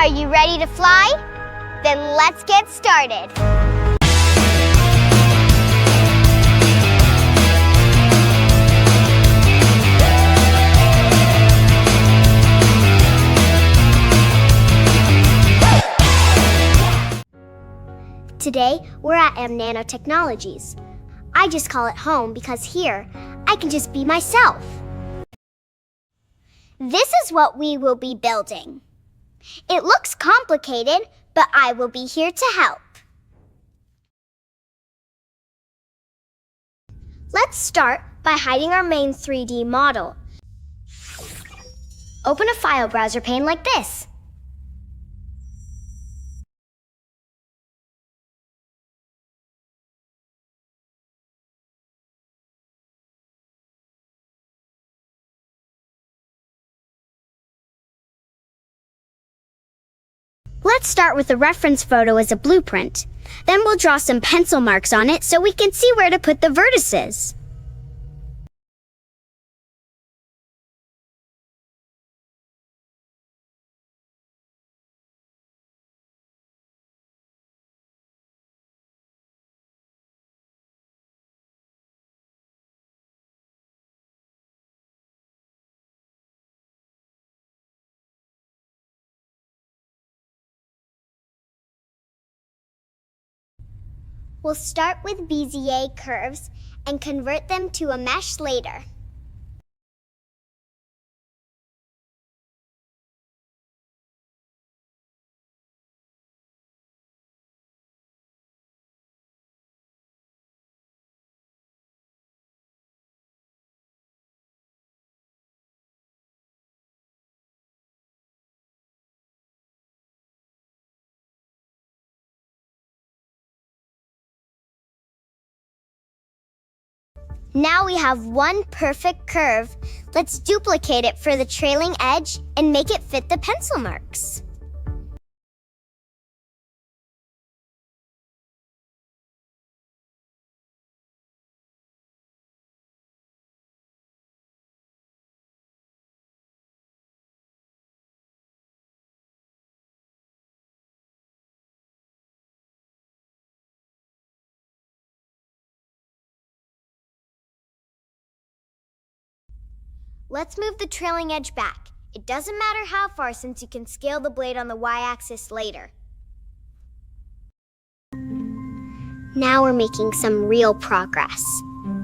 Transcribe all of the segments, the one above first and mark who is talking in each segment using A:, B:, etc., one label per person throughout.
A: Are you ready to fly? Then let's get started. Today, we're at Nanotechnologies. I just call it home because here, I can just be myself. This is what we will be building. It looks complicated, but I will be here to help. Let's start by hiding our main 3D model. Open a file browser pane like this. Let's start with a reference photo as a blueprint. Then we'll draw some pencil marks on it so we can see where to put the vertices. We'll start with Bezier curves and convert them to a mesh later. Now we have one perfect curve. Let's duplicate it for the trailing edge and make it fit the pencil marks. Let's move the trailing edge back. It doesn't matter how far since you can scale the blade on the y-axis later. Now we're making some real progress.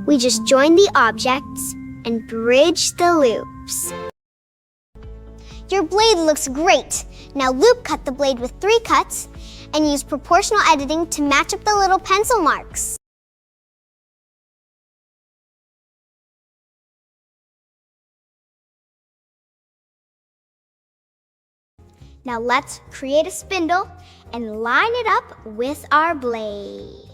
A: We just join the objects and bridge the loops. Your blade looks great. Now loop cut the blade with 3 cuts and use proportional editing to match up the little pencil marks. Now let's create a spindle and line it up with our blade.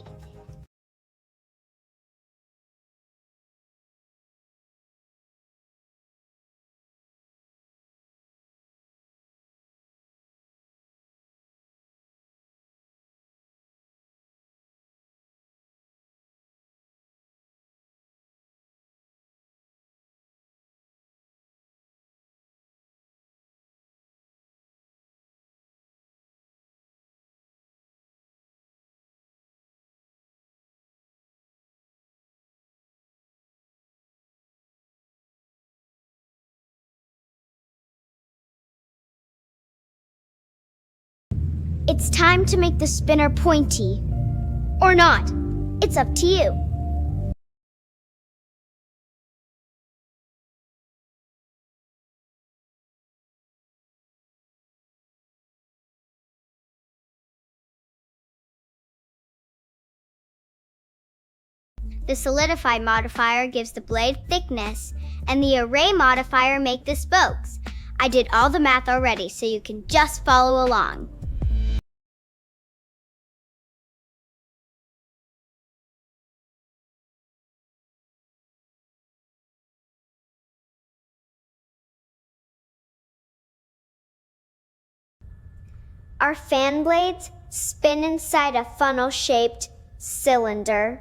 A: It's time to make the spinner pointy. Or not. It's up to you. The solidify modifier gives the blade thickness, and the array modifier make the spokes. I did all the math already, so you can just follow along. Our fan blades spin inside a funnel-shaped cylinder.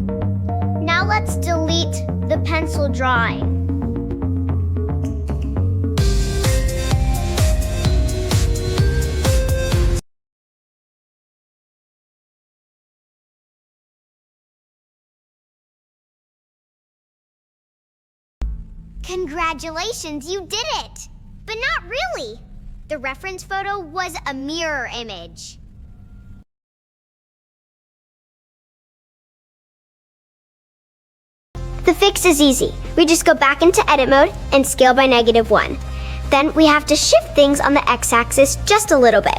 A: Now let's delete the pencil drawing. Congratulations, you did it! But not really. The reference photo was a mirror image. The fix is easy. We just go back into edit mode and scale by -1. Then we have to shift things on the x-axis just a little bit.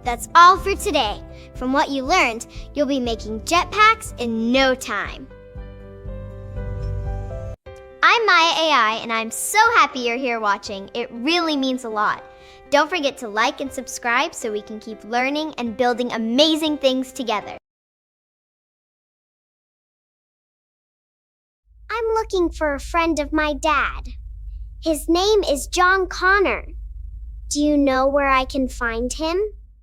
A: That's all for today. From what you learned, you'll be making jetpacks in no time. I'm Maya AI, and I'm so happy you're here watching. It really means a lot. Don't forget to like and subscribe so we can keep learning and building amazing things together. I'm looking for a friend of my dad. His name is John Connor. Do you know where I can find him?